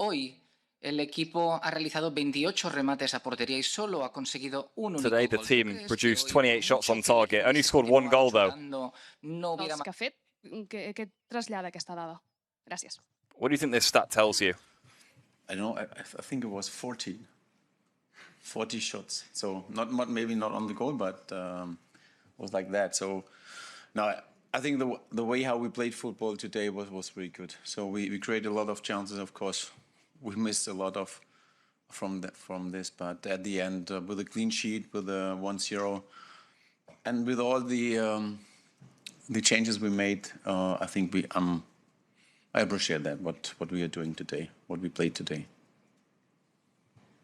Hoy el equipo ha realizado 28 remates a portería y solo ha conseguido un único Today, the gol. team produced 28 shots on target, only scored 1 goal, though. Els que ha fet, què trasllada aquesta dada? Gràcies. What do you think this stat tells you? I don't know. I think it was 40 shots. So maybe not on the goal, but it was like that. So now I think the way how we played football today was really good. So we created a lot of chances. Of course, we missed a lot of from this, but at the end, with a clean sheet, with a 1-0, and with all the changes we made, I think I appreciate that what we are doing today, what we played today.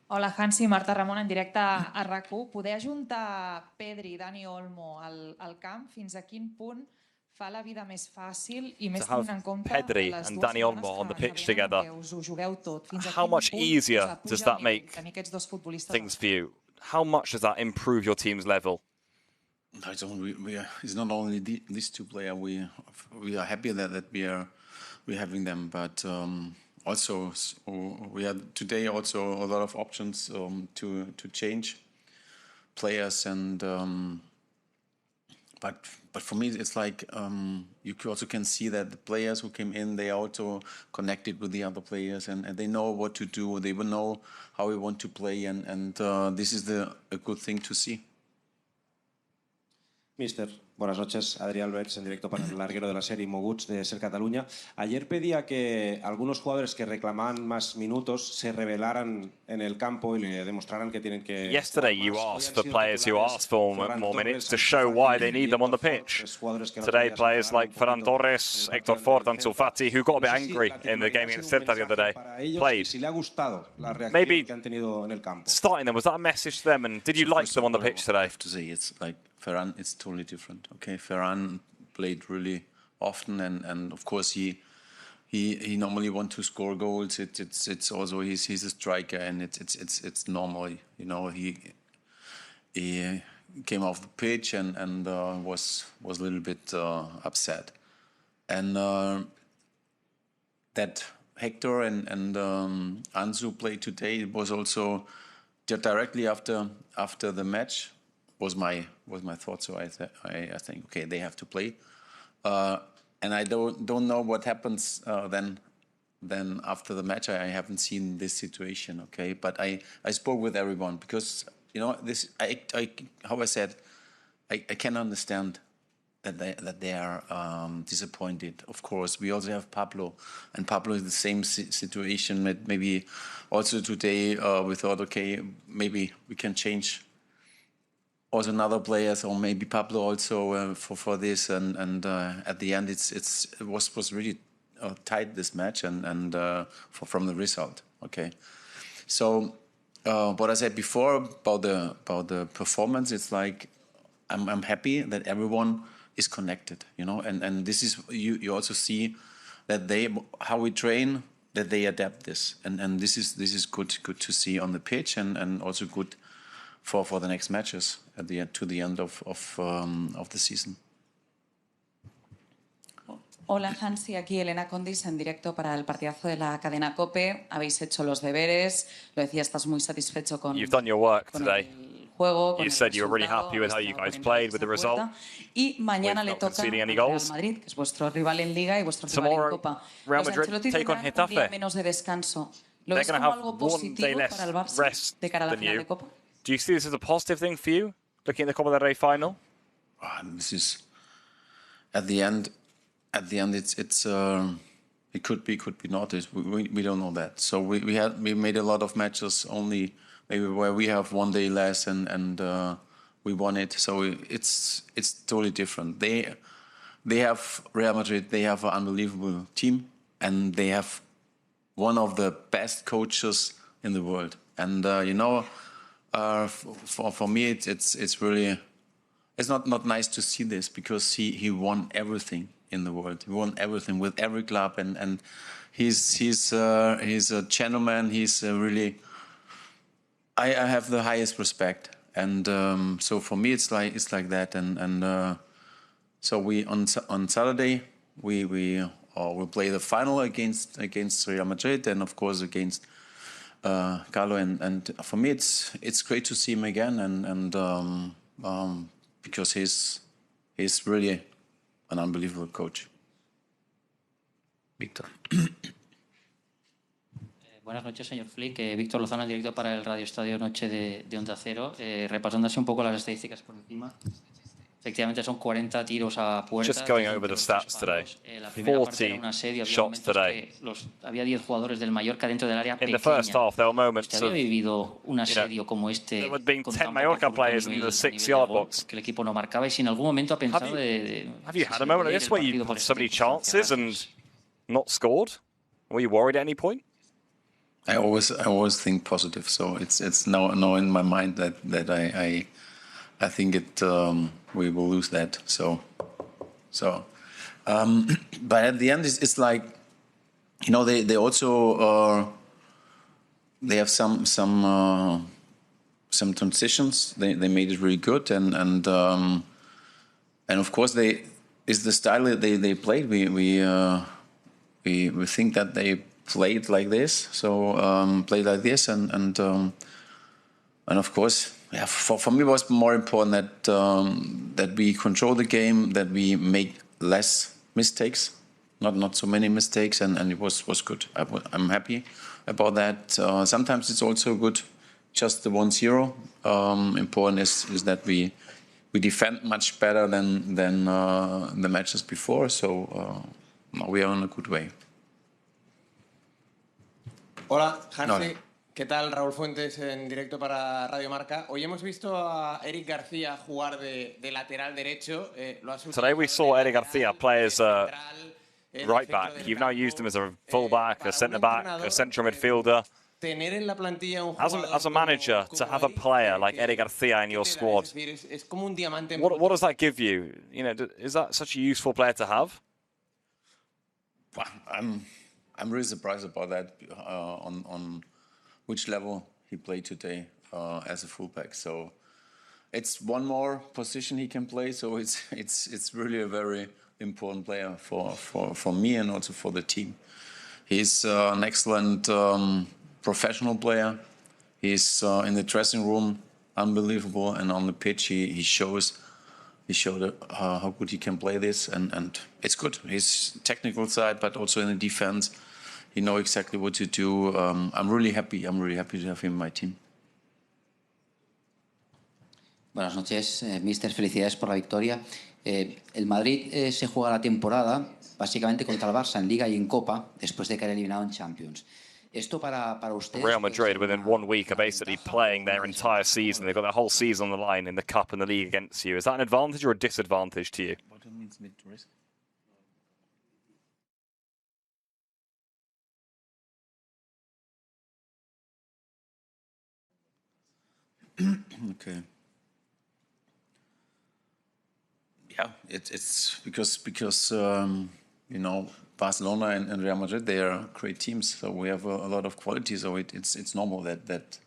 Hola, Hansi, Marta Ramon, en directe a RAC1. Poder ajuntar Pedri i Dani Olmo al camp, fins a quin punt fa la vida més fàcil i més tenint en compte Pedri les and dues Dani Olmo on the pitch together. que us ho jugueu tot. Fins a How quin much punt easier us does puja that el nivell make tenir aquests dos futbolistes things for you? How much does that improve your team's level? It's not only these two players. We are happy that we're having them, but also we had today also a lot of options to change players, and but for me it's like you also can see that the players who came in, they also connected with the other players, and they know what to do. They will know how we want to play, and this is a good thing to see. Mister, buenas noches. Adrián Alberts, en directo para el larguero de la serie Moguts de Ser Cataluña. Ayer pedía que algunos jugadores que reclamaban más minutos se rebelaran en el campo y le demostraran que tienen que... Yesterday you asked for players who asked for more minutes to show why they need them on the pitch. Today players like Ferran Torres, Héctor Fort, Ansu Fati, who got a bit angry in the game against Celta the other day, played. Maybe starting them, was that a message to them, and did you like them on the pitch today? I have to say, it's like Ferran, it's totally different. Okay, Ferran played really often, and of course he normally wants to score goals. It's also he's a striker, and it's normal. You know, he came off the pitch and was a little bit upset, and that Hector and Ansu played today. It was also directly after the match. Was my thought. So I think okay, they have to play, and I don't know what happens then after the match. I haven't seen this situation. Okay, but I spoke with everyone, because you know this. How I said, I can understand that they are disappointed. Of course, we also have Pablo, and Pablo is the same situation. Maybe also today we thought, okay, maybe we can change also another players, or maybe Pablo also for this, and at the end it was really tight, this match, and from the result. Okay, so what I said before about the performance, it's like I'm happy that everyone is connected, you know, and this is you also see that how we train, that they adapt this, and this is good to see on the pitch, and also good for the next matches at the end, to the end of the season. Hola, Hansi, aquí Elena Condis en directo para el partidazo de la cadena COPE. Habéis hecho los deberes, lo decía, estás muy satisfecho con You've done your work con today. el juego, con You el said you were really resultado, happy with how you guys played, with the result. Y mañana with le not toca conceding al any Real goals. Madrid, que es vuestro rival en Liga y vuestro rival en Tomorrow, Copa. Real Los Madrid Ancelotti take on tendrán un día Getafe. menos de descanso. ¿Lo They're ves going to como have algo 1 day positivo less para el Barça rest de cara a la than final you. de Copa? Do you see this as a positive thing for you, looking at the Copa del Rey final? This is at the end. It's it could be not. We don't know that. So we made a lot of matches only maybe where we have 1 day less, and we won it. So it's totally different. They have Real Madrid. They have an unbelievable team, and they have one of the best coaches in the world. And you know, for me, it's really, it's not nice to see this, because he won everything in the world. He won everything with every club, and he's a gentleman. He's really, I have the highest respect, and so for me it's like that, and so we on Saturday we we'll play the final against Real Madrid, and of course against Carlo. And for me, it's great to see him again, and because he's really an unbelievable coach. Víctor. Buenas noches, señor Flick. Víctor Lozano, en directo para el Radio Estadio Noche de Onda Cero. Repasando así un poco las estadísticas por encima. Efectivamente, son 40 tiros a puerta. Just going over the stats today. La primera parte era un 40 asedio. Había shots today. Había 10 jugadores del Mallorca dentro del área In pequeña. the first half, there were moments ¿Usted había of, vivido un asedio como este? there had been con 10 tan Mallorca poco players in nivel- the nivel de 6-yard gol, box. que el equipo no marcaba, y si en algún momento ha pensado Have you had a moment like this where you had so many chances and not scored? Were you worried at any point? I always think positive, so it's now in my mind that I think we will lose that. But at the end, it's like, you know, they also they have some transitions. They made it really good, and of course it's the style that they played. We think that they played like this, and of course, yeah. For me, it was more important that we control the game, that we make less mistakes, not so many mistakes, and it was good. I'm happy about that. Sometimes it's also good, just the 1-0. Important is that we defend much better than the matches before. So we are on a good way. Hola, Hansi. Hola. ¿Qué tal? Raúl Fuentes en directo para Radio Marca. Hoy hemos visto a Eric Garcia jugar de lateral derecho. Today we saw Eric Garcia play as a right back. You've now used him as a full back, a centre back, a central midfielder. Tener en la plantilla un As a manager, to have a player like Eric Garcia in your squad, es como un diamante. what does that give you? You know, is that such a useful player to have? Well, I'm really surprised about that on which level he played today as a fullback. So it's one more position he can play. So it's really a very important player for me and also for the team. He's an excellent professional player. He's in the dressing room unbelievable, and on the pitch he showed how good he can play this, and it's good. His technical side, but also in the defense, he knows exactly what to do. I'm really happy to have him in my team. Buenas noches, mister. Felicidades por la victoria. El Madrid se juega la temporada básicamente contra el Barça en Liga y en Copa, después de caer eliminado en Champions. Esto para ustedes. Real Madrid, within 1 week, are basically playing their entire season. They've got their whole season on the line in the Cup and the League against you. Is that an advantage or a disadvantage to you? What means mid risk? Okay. Yeah, it's because you know, Barcelona and Real Madrid, they are great teams. So we have a lot of quality. So it's normal that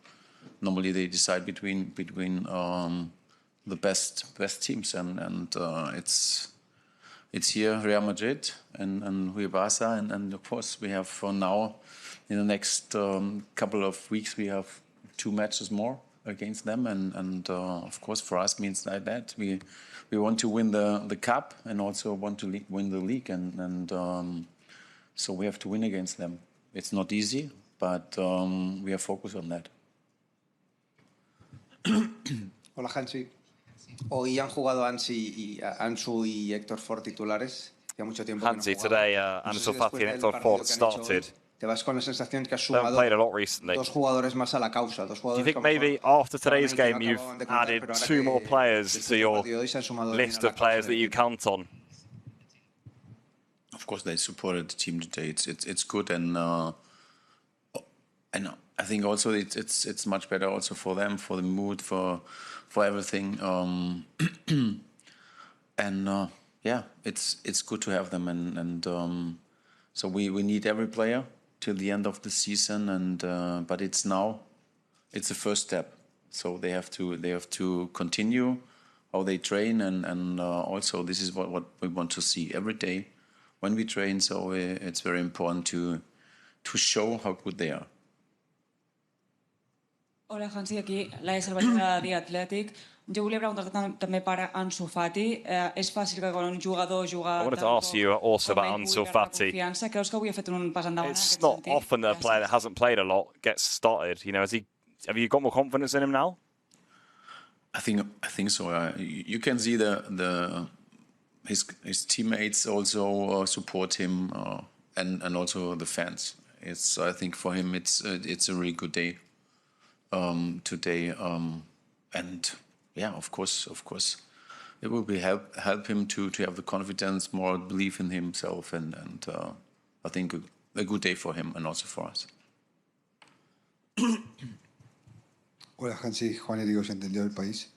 normally they decide between the best teams, and it's here Real Madrid and we Barca, and of course we have for now in the next couple of weeks we have 2 matches more against them, and of course for us means like that we want to win the cup and also want to win the league, and so we have to win against them. It's not easy, but we are focused on that. Hola, Hansi. Hoy han jugado Ansu y Héctor Ford titulares. Ya mucho tiempo que no Hansi, jugaban. today No sé si Ansu Fati and después del Héctor partido Ford que han hecho started. hoy, te vas con la sensación que has They haven't sumado played a lot recently. 2 jugadores más a la causa. 2 Do you jugadores think que a lo maybe mejor after today's probablemente game no you've acababan de contar, added pero ahora 2 more players después to del your partido de hoy se han sumado bien list a la of players causa that del you equipo? count on? Of course, they supported the team today. It's good, and I think also it's much better also for them, for the mood, for everything. And yeah, it's good to have them, and so we need every player till the end of the season, and but it's the first step. So they have to continue how they train, and also this is what we want to see every day. when we train. So it's very important to show how good they are. Hola, Hansi, aquí la Cervellera de The Athletic. Jo volia preguntar també per Ansu Fati. És fàcil que quan un jugador juga... I wanted to ask you also about Ansu Fati. Creus que avui ha fet un pas endavant? It's not often that a player that hasn't played a lot gets started. You know, have you got more confidence in him now? I think so. You can see his teammates also support him, and also the fans. I think for him it's a really good day today, and yeah, of course, it will be help him to have the confidence, more belief in himself, and I think a good day for him and also for us. Hola, Hansi, Juan Irigoyen del Diario del País.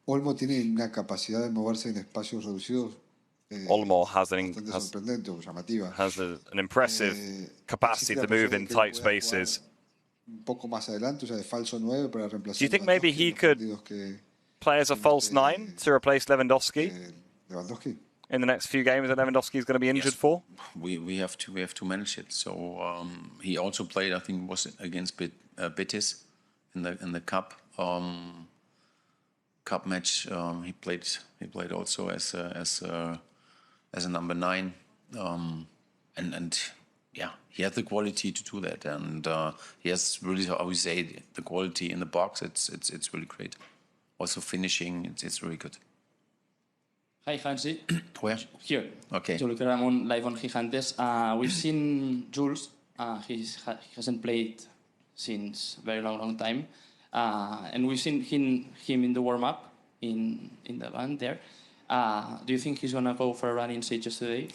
Olmo tiene una capacidad de moverse en espacios reducidos. Olmo has an impressive capacity to move in tight spaces. Un poco más adelante, o sea, de falso 9 para reemplazar. Do you think maybe he could play as a false 9 to replace Lewandowski? In the next few games that Lewandowski is going to be injured for? We have to manage it. So he also played, I think, was against Betis in the cup match. He played also as a number 9, and yeah, he has the quality to do that, and he has really, how we say, the quality in the box. It's really great. Also finishing, it's really good. Hi, Hansi. Where? Here. Okay. Jules Koundé live on Gigantes. We've seen Jules. He hasn't played since a very long time. And we've seen him in the warm-up in the band there. Do you think he's going to go for a run in stages today?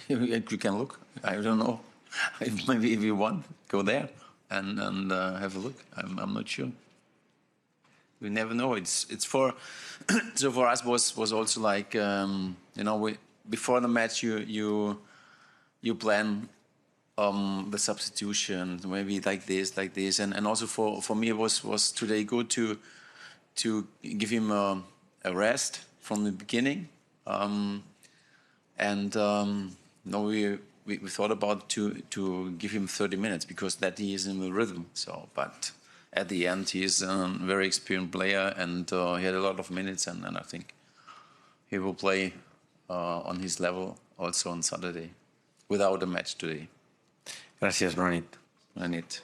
You can look. I don't know. Maybe if you want, go there and have a look. I'm not sure. We never know. It's for so for us was also like before the match you plan the substitution, maybe like this, and also for me it was today good to give him a rest from the beginning, and we thought about to give him 30 minutes because that he is in the rhythm. So, but at the end he is a very experienced player, and he had a lot of minutes, and I think he will play on his level also on Saturday without a match today. Gracias, Ronit. Ronit.